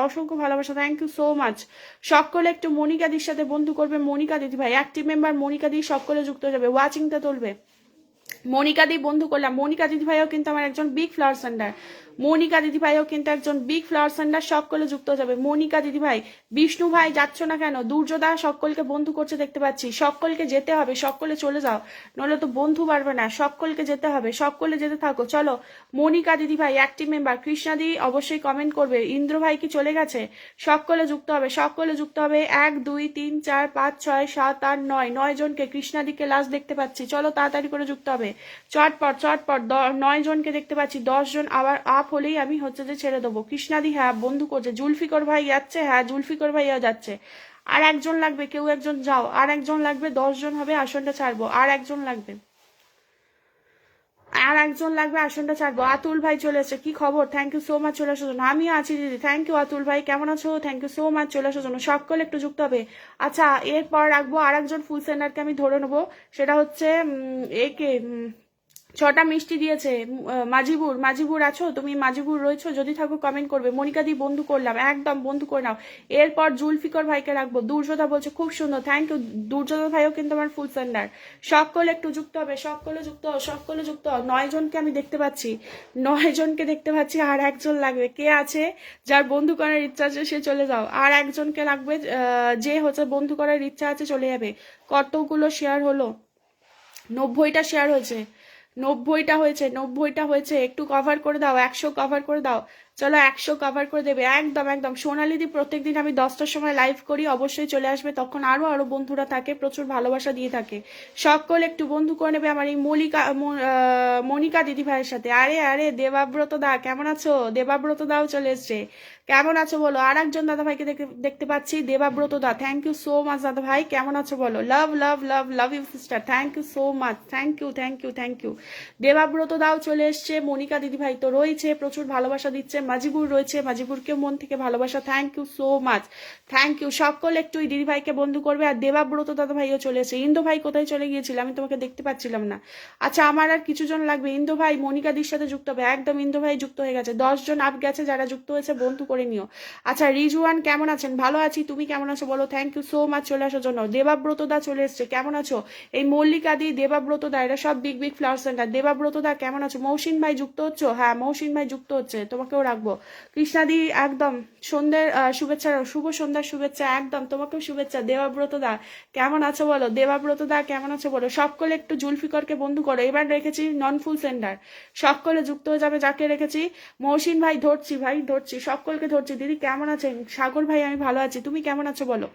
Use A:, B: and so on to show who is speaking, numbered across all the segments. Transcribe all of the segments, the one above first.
A: অসংখ্য ভালোবাসা, thank you so much. সকলে একটু মনিকাদির সাথে বন্ধু করবে, মনিকা দিদি ভাই অ্যাক্টিভ মেম্বার মনিকা দি সকলে যুক্ত হয়ে যাবে, ওয়াচিংটা তুলবে। মনিকা দি বন্ধু করলাম, মনিকা দিদি ভাইও কিন্তু আমার একজন বিগ ফ্লাওয়ার সেন্ডার, মনিকা দিদি ভাইও কিন্তু একজন বিগ ফ্লাওয়ার সেন্ডার, সকলে যুক্ত যাবে। মনিকা দিদি ভাই, বিষ্ণু ভাই যাচ্ছ না কেন? দুর্যোধা সকলকে বন্ধু করছে দেখতে পাচ্ছি, সকলকে যেতে হবে, সকলে চলে যাও, নইলে তো বন্ধু পারবে না, সকলকে যেতে হবে, সকলে যেতে থাকো, চলো। মনিকা দিদি ভাই অ্যাক্টিভ মেম্বার, কৃষ্ণাদি অবশ্যই কমেন্ট করবে, ইন্দ্র ভাই কি চলে গেছে? সকলে যুক্ত হবে, সকলে যুক্ত হবে, 1 2 3 4 5 6 7 8 9, 9 জনকে, কৃষ্ণাদিকে লাস্ট দেখতে পাচ্ছি, চলো তাড়াতাড়ি করে যুক্ত হবে, চটপট চটপট, 9 জনকে দেখতে পাচ্ছি, 10 জন আবার আপ হলেই আমি হচ্ছে যে ছেড়ে দেবো। কৃষ্ণাদি হ্যাঁ বন্ধু করছে, জুলফিকর ভাই যাচ্ছে, হ্যাঁ জুলফিকর ভাইয়া যাচ্ছে, আর একজন লাগবে, কেউ একজন যাও, আর একজন লাগবে, 10 জন হবে, আসনটা ছাড়বো, আর একজন লাগবে, আর একজন লাগবে, আসনটা ছাড়বো। আতুল ভাই চলে এসেছে, কি খবর? থ্যাংক ইউ সো মাচ চলে আসার জন্য। আমিও আছি দিদি, থ্যাংক ইউ আতুল ভাই, কেমন আছো? থ্যাংক ইউ সো মাচ চলে আসার জন্য, সকলে একটু যুক্ত হবে। আচ্ছা, এরপর রাখবো আর একজন ফুল সেন্ডারকে আমি ধরে নেবো, সেটা হচ্ছে একে 6টা মিষ্টি দিয়েছে, মাজিবুর, মাজিবুর আছো তুমি? মাজিবুর রয়েছো? যদি থাকো কমেন্ট করবে। মনিকা দি বন্ধু করলাম, একদম বন্ধু করে নাও। এরপর জুলফিকর ভাইকে রাখবো। দুর্যোধা বলছে খুব সুন্দর, থ্যাংক ইউ। দুর্যোধা ভাইও কিন্তু আমার ফুল সেন্ডার, সকলে একটু যুক্ত হবে, সকলে যুক্ত হও, সকলে যুক্ত হও। 9 জনকে আমি দেখতে পাচ্ছি, 9 জনকে দেখতে পাচ্ছি, আর একজন লাগবে, কে আছে যার বন্ধু করার ইচ্ছা আছে সে চলে যাও, আর একজনকে লাগবে, যে হচ্ছে বন্ধু করার ইচ্ছা আছে চলে যাবে। কতগুলো শেয়ার হলো? 90টা শেয়ার হয়েছে, 90টা হয়েছে, 90টা হয়েছে, একটু কভার করে দাও, 100 কভার করে দাও, চলো 100 কভার করে দেবে, একদম একদম। সোনালি দি প্রত্যেকদিন আমি 10টার সময় লাইভ করি, অবশ্যই চলে আসবে, তখন আরো আরো বন্ধুরা থাকে, প্রচুর ভালোবাসা দিয়ে থাকে, সকলে একটু বন্ধু করে নেবে আমার এই মনিকা দিদি ভাইয়ের সাথে। আরে আরে দেবাব্রত দা কেমন আছো? দেবাব্রত দাও চলে এসছে, কেমন আছো বলো? আর একজন দাদা ভাইকে দেখতে পাচ্ছি, দেবাব্রত দা, থ্যাংক ইউ সো মাচ দাদা ভাই, কেমন আছো বলো? Love love love love you sister, thank you so much, thank you thank you thank you. Debabrata দাও চলে এসছে, মনিকা দিদি ভাই তো রয়েছে, প্রচুর ভালোবাসা দিচ্ছে, মাজিবুর রয়েছে, মাজিবুরকে মন থেকে ভালোবাসা, thank you so much, thank you. সকলে একটু দিদি ভাইকে বন্ধু করবে, আর দেবাব্রত দাদা ভাইও চলে এসেছে। ইন্দু ভাই কোথায় চলে গিয়েছিল? আমি তোমাকে দেখতে পাচ্ছিলাম না। আচ্ছা, আমার আর কিছু জন লাগবে, ইন্দু ভাই মনিকা দির সাথে যুক্ত হবে, একদম ইন্দু ভাই যুক্ত হয়ে গেছে, 10 জন আপ গেছে, যারা যুক্ত হয়েছে বন্ধু করে নিও। আচ্ছা, রিজওয়ান কেমন আছেন? ভালো আছি, তুমি কেমন আছো বলো? থ্যাংক ইউ সো মাচ চলে আসার জন্য। দেবাব্রত দা চলে এসছে, কেমন আছো? এই মল্লিকা দি, দেবাব্রত দা, এরা সব বিগ বিগ ফ্লাওয়ার সেন্টার। দেবাব্রত দা কেমন আছো? মৌসিন ভাই যুক্ত হচ্ছে, হ্যাঁ মৌসিন ভাই যুক্ত হচ্ছে, তোমাকেও রাখবো। কৃষ্ণাদি একদম সন্ধ্যের শুভেচ্ছা, শুভ সন্ধ্যার শুভেচ্ছা, একদম তোমাকেও শুভেচ্ছা। দেবাব্রত দা কেমন আছো বলো? দেবাব্রত দা কেমন আছো বলো? সকলে একটু জুলফিকরকে বন্ধু করো, এবার রেখেছি নন ফুল সেন্টার, সকলে যুক্ত হয়ে যাবে যাকে রেখেছি। মৌসিন ভাই ধরছি, ভাই ধরছি, সকলকে ধরছি। দিদি কেমন আছেন? সাগর ভাই আমি ভালো আছি, তুমি কেমন আছো বলো?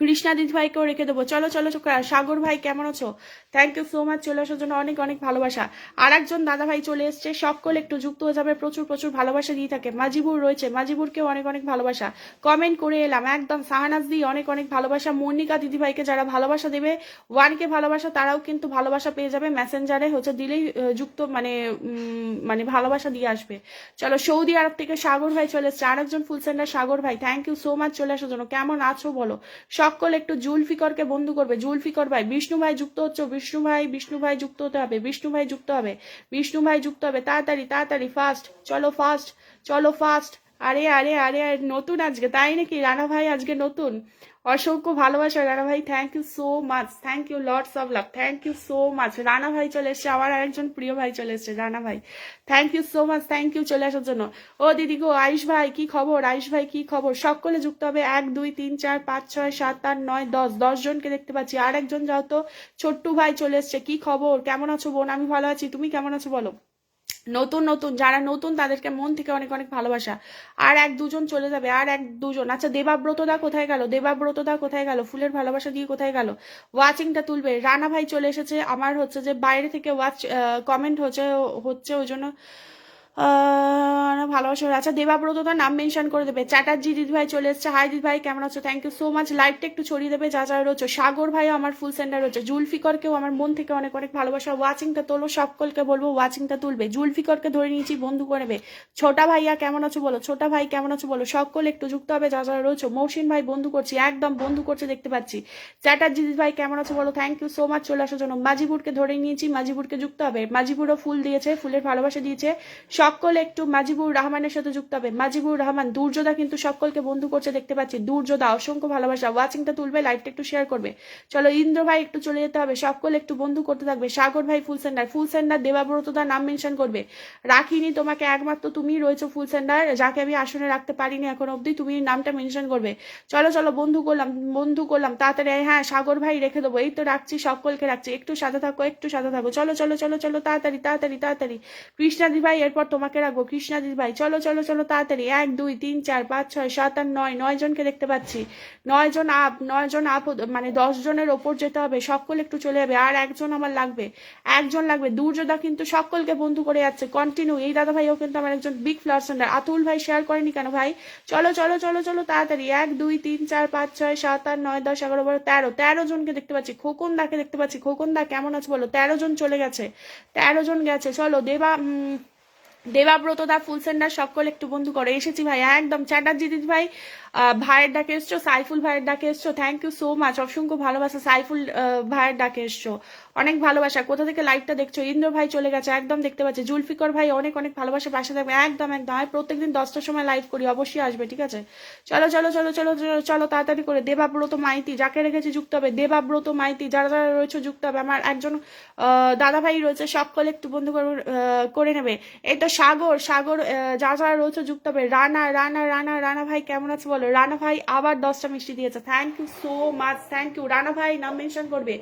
A: কৃষ্ণা দিদি ভাইকেও রেখে দেবো, চলো চলো চলো। সাগর ভাই কেমন আছো? থ্যাংক ইউ সো মাচ চলে আসার জন্য, অনেক অনেক ভালোবাসা। আর একজন দাদা ভাই চলে এসছে, সকলে একটু যুক্ত হয়ে যাবে, প্রচুর প্রচুর ভালোবাসা দিয়ে থাকে। মাজিবুর রয়েছে, মাজিবুরকেও অনেক অনেক ভালোবাসা, কমেন্ট করে এলাম, একদম। শাহানাজ দি অনেক অনেক ভালোবাসা। মনিকা দিদি ভাইকে যারা ভালোবাসা দেবে, 1K ভালোবাসা, তারাও কিন্তু ভালোবাসা পেয়ে যাবে, মেসেঞ্জারে হচ্ছে দিলেই যুক্ত মানে মানে ভালোবাসা দিয়ে আসবে। চলো, সৌদি আরব থেকে সাগর ভাই চলে এসছে, আরেকজন ফুল সেন্ডার সাগর ভাই, থ্যাংক ইউ সো মাচ চলে আসার জন্য। কেমন আছো বলো? সকলে একটু জুলফিকরকে বন্ধু করবে, জুলফিকর ভাই। বিষ্ণু ভাই যুক্ত হচ্ছে, বিষ্ণু ভাই, বিষ্ণু ভাই যুক্ত হতে হবে, বিষ্ণু ভাই যুক্ত হবে, বিষ্ণু ভাই যুক্ত হবে, তাড়াতাড়ি তাড়াতাড়ি, ফাস্ট চলো, ফাস্ট চলো, ফাস্ট। আরে আরে আরে আরে, নতুন আজকে তাই নাকি? রানা ভাই আজকে নতুন, অসংখ্য ভালোবাসা রানা ভাই, thank you so much, thank you lords of love, thank you so much. Rana ভাই চলে এসছে, আমার আরেকজন প্রিয় ভাই চলে এসছে, রানা ভাই, thank you so much, thank you চলে আসার জন্য। ও দিদি গো, আয়ুষ ভাই কি খবর? আয়ুষ ভাই কি খবর? সকলে যুক্ত হবে, 1 2 3 4 5 6 7 8 9 10, 10 জনকে দেখতে পাচ্ছি। আর একজন যাও তো, ছোট্টু ভাই চলে এসছে, কি খবর? কেমন আছো বোন? আমি ভালো আছি, তুমি কেমন আছো বলো? নতুন নতুন যারা নতুন তাদেরকে মন থেকে অনেক অনেক ভালোবাসা। আর 1 2 জন চলে যাবে, আর 1 2 জন। আচ্ছা, দেবাব্রত দা কোথায় গেল? দেবাব্রত দা কোথায় গেল? ফুলের ভালোবাসা দিয়ে কোথায় গেল? ওয়াচিংটা তুলবে। রানা ভাই চলে এসেছে, আমার হচ্ছে যে বাইরে থেকে কমেন্ট হচ্ছে হচ্ছে ওই জন্য ভালোবাসা। আচ্ছা, দেবাব্রত তার নাম মেনশন করে দেবে। চ্যাটার্জি দিদি ভাই চলে এসছে, হাই দিদি ভাই কেমন আছো? থ্যাংক ইউ সো মাচ, লাইভটা একটু ছড়িয়ে দেবে যা যা রয়েছে। সাগর ভাইও আমার ফুল সেন্টার রয়েছে, জুলফিকরকেও আমার মন থেকে অনেক অনেক ভালোবাসা। ওয়াচিংটা তোলো, সকলকে বলবো ওয়াচিংটা তুলবে। জুলফিকরকে ধরে নিয়েছি, বন্ধু করে নেবে। ছোটা ভাইয়া কেমন আছো বলো? ছোটা ভাই কেমন আছো বলো? সকল একটু যুক্ত হবে যা যা রয়েছে। মৌসিন ভাই বন্ধু করছি, একদম বন্ধু করছে দেখতে পাচ্ছি। চ্যাটার্জি দিদি ভাই কেমন আছো বলো? থ্যাংক ইউ সো মাচ চলে আসার জন্য। মাজিবুরকে ধরে নিয়েছি, মাজিবুরকে যুক্ত হবে। মাজিবুরও ফুল দিয়েছে, ফুলের ভালোবাসা দিয়েছে। সকলে একটু মাজিবুর রহমানের সাথে যুক্ত হবে। মাজিবুর রহমান, দুর্যোধা কিন্তু সকলকে বন্ধু করছে দেখতে পাচ্ছি। দুর্যোধা অসংখ্য ভালোবাসা, ওয়াচিংটা তুলবে, লাইভটা একটু শেয়ার করবে। চলো ইন্দ্র ভাই একটু চলে যেতে হবে, সকলে একটু বন্ধু করতে থাকবে। সাগর ভাই ফুল সেন্ডার, দেবাব্রতদার নাম মেনশন করবে। রাখিনি তোমাকে, একমাত্র তুমি রয়েছো ফুল সেন্ডার, যাকে আমি আসনে রাখতে পারিনি এখন অবধি, তুমি নামটা মেনশন করবে। চলো চলো বন্ধু করলাম তাড়াতাড়ি। হ্যাঁ সাগর ভাই রেখে দেবো, এই তো রাখছি, সকলকে রাখছি, একটু সাথে থাকো, একটু সাথে থাকো। চলো চলো চলো চলো তাড়াতাড়ি তাড়াতাড়ি তাড়াতাড়ি। কৃষ্ণাদি ভাই এরপর তোমাকে রাখবো। কৃষ্ণাদি ভাই চলো চলো চলো তাড়াতাড়ি। 1 2 3 4 5 6 7 8 9, 9 জনকে দেখতে পাচ্ছি। 9 জন আপ, মানে 10 জনের ওপর যেতে হবে, সকলে একটু চলে যাবে। আর একজন আমার লাগবে, একজন লাগবে। দুর্যোধা কিন্তু সকলকে বন্ধু করে যাচ্ছে কন্টিনিউ। এই দাদা ভাইও কিন্তু আমার একজন বিগ ফ্লাওয়ার সেন্ডার। আতুল ভাই শেয়ার করেনি কেন ভাই? চলো চলো চলো চলো তাড়াতাড়ি। 1 2 3 4 5 6 7 8 9 10 11 12 13, 13 জনকে দেখতে পাচ্ছি। খোকন দাকে দেখতে পাচ্ছি। খোকন দা কেমন আছে বলো? 13 জন চলে গেছে, 13 জন গেছে। চলো দেবাব্রত দা ফুল সেন্ডার, সকলে একটু বন্ধু করো। এসেছি ভাই একদম। চ্যাটার্জি দিদি ভাই ভাইয়ের ডাকে এসছো, সাইফুল ভাইয়ের ডাকে এসছো, থ্যাংক ইউ সো মাচ, অসংখ্য ভালোবাসা। সাইফুল ভাইয়ের ডাকে এসছো, অনেক ভালোবাসা। কোথা থেকে লাইভটা দেখছো? ইন্দ্র ভাই চলে গেছে, একদম দেখতে পাচ্ছি। জুলফিকর ভাই অনেক অনেক ভালোবাসা, পাশে থাকবে একদম একদম। আমি প্রত্যেকদিন 10টার সময় লাইভ করি, অবশ্যই আসবে, ঠিক আছে? চলো চলো চলো চলো চলো চলো তাড়াতাড়ি করে। দেবাব্রত মাইতি, যাকে রেখেছি যুক্ত হবে। দেবাব্রত মাইতি, যারা যারা রয়েছে যুক্ত হবে। আমার একজন দাদা ভাই রয়েছে, সকলে একটু বন্ধু করে নেবে। এই তো সাগর যা যারা রয়েছে যুক্ত হবে। রানা ভাই কেমন আছে বলো? রানা ভাই আবার 10টা মিষ্টি দিয়েছে, thank you so much, thank you. Rana ভাই নাম মেনশন করবে,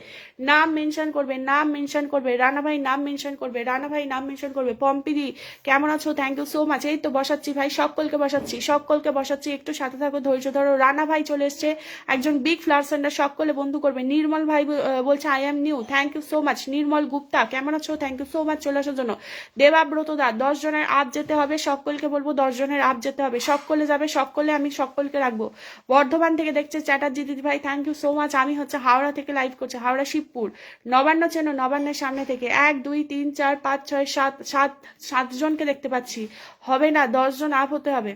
A: নাম মেনশন করবে, নাম মেনশন করবে। রানা ভাই নাম মেনশন করবে, রানা ভাই নাম মেনশন করবে। পম্পিদি কেমন আছো? Thank you so much. এই তো বসাচ্ছি ভাই, সকলকে বসাচ্ছি, একটু সাথে থাকো, ধৈর্য ধরো। রানা ভাই চলে এসছে, একজন বিগ ফ্লাওয়ার সেন্ডার, সকলে বন্ধু করবে। নির্মল ভাই বলছে I am new, thank you so much. Nirmal Gupta কেমন আছো? থ্যাংক ইউ সো মাচ চলে আসার জন্য। দেবাব্রত দা 10 জনের আপ যেতে হবে, সকলকে বলবো 10 জনের আপ যেতে হবে, সকলে যাবে, সকলে আমি সকলকে রাখবো। বর্ধমান থেকে দেখছে চ্যাটার্জি দিদি ভাই, থ্যাংক ইউ সো মাচ। আমি হচ্ছে হাওড়া থেকে লাইভ করছি, হাওড়া শিবপুর। নবান্ন চেনো? নবান্নের সামনে থেকে। 1 2 3 4 5 6 7 7 জনকে দেখতে পাচ্ছি, হবে না, 10 জন আপ হতে হবে।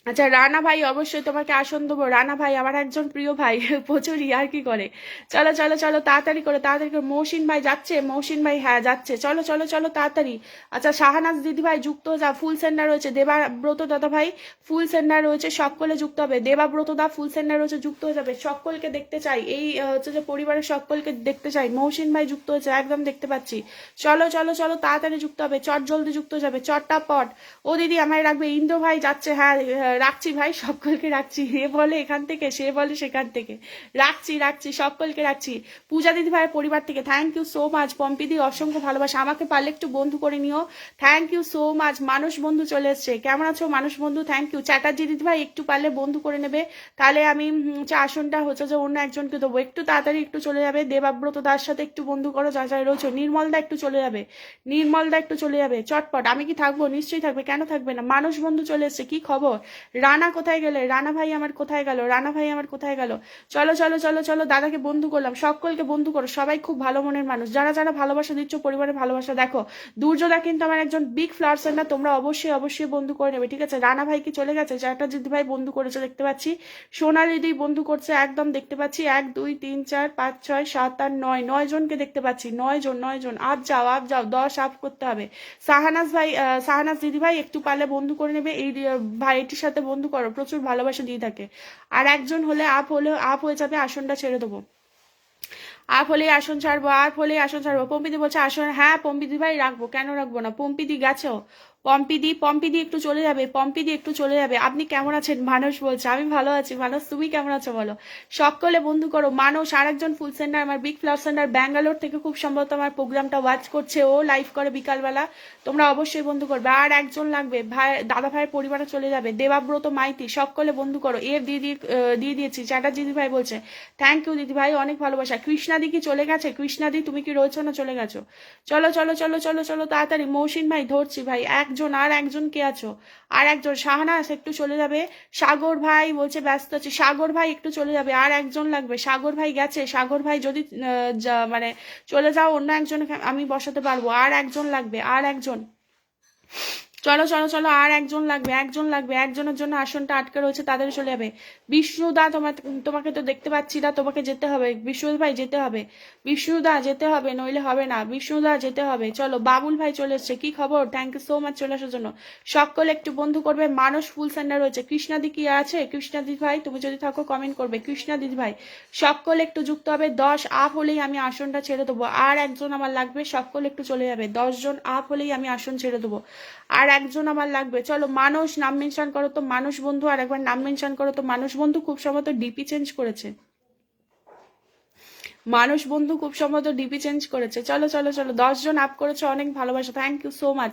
A: আচ্ছা রানা ভাই, অবশ্যই তোমাকে আসন দেবো। রানা ভাই আমার একজন প্রিয় ভাই, প্রচুর ইয়ার কি করে। চলো চলো চলো তাড়াতাড়ি করে মৌসিন ভাই যাচ্ছে, মৌসিন ভাই হ্যাঁ যাচ্ছে, চলো চলো চলো তাড়াতাড়ি। আচ্ছা শাহানাজ দিদি ভাই যুক্ত যা, ফুল সেন্ডার রয়েছে। দেবাব্রত দাদা ভাই ফুল সেন্ডার রয়েছে, সকলে যুক্ত হবে। দেবাব্রত দা ফুল সেন্ডার রয়েছে, যুক্ত হয়ে যাবে। সকলকে দেখতে চাই, এই হচ্ছে যে পরিবারের সকলকে দেখতে চাই। মৌসিন ভাই যুক্ত হয়েছে, একদম দেখতে পাচ্ছি। চলো চলো চলো তাড়াতাড়ি যুক্ত হবে, চট জলদি যুক্ত হয়ে যাবে, চট্টাপট। ও দিদি আমায় রাখবে। ইন্দ্র ভাই যাচ্ছে, হ্যাঁ রাখছি ভাই, সকলকে রাখছি। এ বলে এখান থেকে, সে বলে সেখান থেকে, রাখছি সকলকে রাখছি। পূজা দিদি ভাইয়ের পরিবার থেকে থ্যাংক ইউ সো মাচ। পম্পিদি অসংখ্য ভালোবাসা, আমাকে পারলে একটু বন্ধু করে নিও, থ্যাংক ইউ সো মাচ। মানুষ বন্ধু চলে এসছে, কেমন আছো মানুষ বন্ধু? Thank you. চ্যাটার্জি দিদি ভাই একটু পারলে বন্ধু করে নেবে, তাহলে আমি আসনটা হচ্ছে যে অন্য একজনকে দেবো। একটু তাড়াতাড়ি একটু চলে যাবে। দেবাব্রত দার সাথে একটু বন্ধু করো, যা যা রয়েছে। নির্মলদা একটু চলে যাবে, নির্মলদা একটু চলে যাবে চটপট। আমি কি থাকবো? নিশ্চয়ই থাকবে, কেন থাকবে না। মানুষ বন্ধু চলে এসছে, কি খবর? রানা কোথায় গেলে? রানা ভাই আমার কোথায় গেল? রানা ভাই আমার কোথায় গেল? চলো চলো চলো চলো, দাদাকে বন্ধু করলাম, সকলকে বন্ধু করো। সবাই খুব ভালো মনের মানুষ, যারা যারা ভালোবাসা দিচ্ছ, পরিবারের ভালোবাসা দেখো। দুর্যোধা কিন্তু আমার একজন বিগ ফ্লাওয়ার সেন্ডার, তোমরা অবশ্যই অবশ্যই বন্ধু করে নেবে, ঠিক আছে? রানা ভাই কি চলে গেছে? চ্যাটার্জি ভাই বন্ধু করেছে দেখতে পাচ্ছি। সোনালি দি বন্ধু করছে, একদম দেখতে পাচ্ছি। 1 2 3 4 5 6 7 8 9, 9 জনকে দেখতে পাচ্ছি। 9 জন আপ যাও 10 আপ করতে হবে। শাহানাজ ভাই, শাহানাজ দিদি ভাই একটু পারলে বন্ধু করে নেবে, এই ভাইটির সাথে বন্ধু করো, প্রচুর ভালোবাসা দিয়ে থাকে। আর একজন হলে আপ হয়ে যাবে, আসনটা ছেড়ে দেবো। আপ হলে আসন ছাড়বো। পম্পিদি বলছে আসন, হ্যাঁ পম্পিদি ভাই রাখবো, কেন রাখবো না। পম্পিদি গেছো? পম্পিদি একটু চলে যাবে, পম্পিদি একটু চলে যাবে। আপনি কেমন আছেন? মানুষ বলছে আমি ভালো আছি। মানুষ তুমি কেমন আছো বলো? সকলে বন্ধু করো। মানুষ আর একজন ফুল সেন্ডার, আমার বিগ ফ্লাওয়ার সেন্ডার, ব্যাঙ্গালোর থেকে খুব সম্ভবত আমার প্রোগ্রামটা ওয়াচ করছে, ও লাইভ করে বিকালবেলা, তোমরা অবশ্যই বন্ধু করবে। আর একজন লাগবে, ভাই দাদা ভাইয়ের পরিবারে চলে যাবে। দেবাব্রত মাইতি, সকলে বন্ধু করো। দিয়ে দিয়েছি। চ্যাটার্জি দিদি ভাই বলছে থ্যাংক ইউ দিদি ভাই, অনেক ভালোবাসা। কৃষ্ণাদি কি চলে গেছে? কৃষ্ণাদি তুমি কি রয়েছো না চলে গেছো? চলো চলো চলো চলো চলো তাড়াতাড়ি। মৌসিন ভাই ধরছি ভাই, আর একজন কে আছো? আর একজন শাহানাস একটু চলে যাবে। সাগর ভাই বলছে ব্যস্ত আছে, সাগর ভাই একটু চলে যাবে। আর একজন লাগবে, সাগর ভাই গেছে। সাগর ভাই যদি মানে চলে যাও, অন্য একজনকে আমি বসাতে পারবো। আর একজন লাগবে, আর একজন। চলো চলো চলো, আর একজন লাগবে, একজন লাগবে, একজনের জন্য আসনটা আটকে রয়েছে, তাদের চলে যাবে। বিষ্ণুদা, তোমাকে তো দেখতে পাচ্ছি না, তোমাকে যেতে হবে। বিষ্ণু ভাই যেতে হবে, বিষ্ণুদা যেতে হবে, নইলে হবে না। বিষ্ণুদা যেতে হবে। চলো, বাবুল ভাই চলে এসছে, কি খবর? থ্যাংক ইউ সো মাচ চলে আসার জন্য। সকলে একটু বন্ধু করবে। মানস ফুল সেন্টার রয়েছে। কৃষ্ণাদি কি আছে? কৃষ্ণাদি ভাই তুমি যদি থাকো কমেন্ট করবে। কৃষ্ণাদি ভাই সকলে একটু যুক্ত হবে। 10 আপ হলেই আমি আসনটা ছেড়ে দেবো। আর একজন আমার লাগবে, সকলে একটু চলে যাবে। 10 জন আপ হলেই আমি আসন ছেড়ে দেবো। আর একজন আমার লাগবে। চলো, মানুষ নাম মেনশন করো তো, মানুষ বন্ধু, আর একবার নাম মেনশন করো তো। মানুষ বন্ধু খুব সম্ভবত ডিপি চেঞ্জ করেছে। মানুষ বন্ধু খুব সম্ভবত ডিপি চেঞ্জ করেছে। চলো চলো চলো, 10 জন আপ করেছে, অনেক ভালোবাসা, থ্যাংক ইউ সো মাচ।